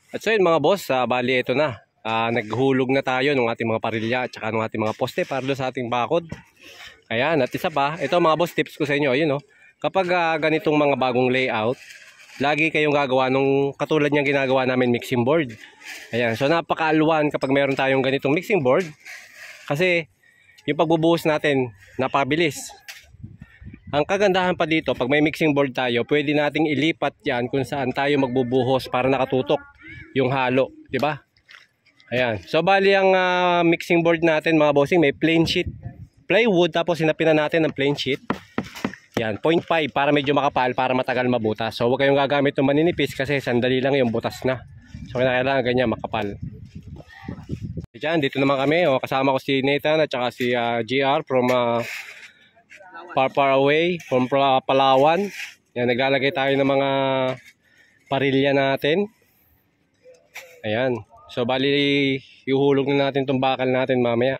At so yun mga boss, bali ito na. Naghulog na tayo ng ating mga parilya at saka ng ating mga poste para doon sa ating bakod. Ayan, at isa pa, ito mga boss, tips ko sa inyo, ayun oh. Kapag ganitong mga bagong layout, lagi kayong gagawa nung katulad niyang ginagawa namin mixing board. Ayan, so napakaalwan kapag meron tayong ganitong mixing board kasi yung pagbubuhos natin napabilis. Ang kagandahan pa dito, pag may mixing board tayo, pwede nating ilipat yan kung saan tayo magbubuhos para nakatutok yung halo, di ba? Ayan. So bali ang mixing board natin mga bossing, may plain sheet plywood, tapos sinapin na natin ng plain sheet. Yan, 0.5 para medyo makapal, para matagal mabutas. So huwag kayong gagamit ng maninipis kasi sandali lang yung butas na. So kailangan ganyan makapal. Diyan, dito naman kami. Kasama ko si Nathan at saka si GR from far away from Palawan. Yan, naglalagay tayo ng mga parilya natin. Ayan. So bali, ihulog na natin itong bakal natin mamaya.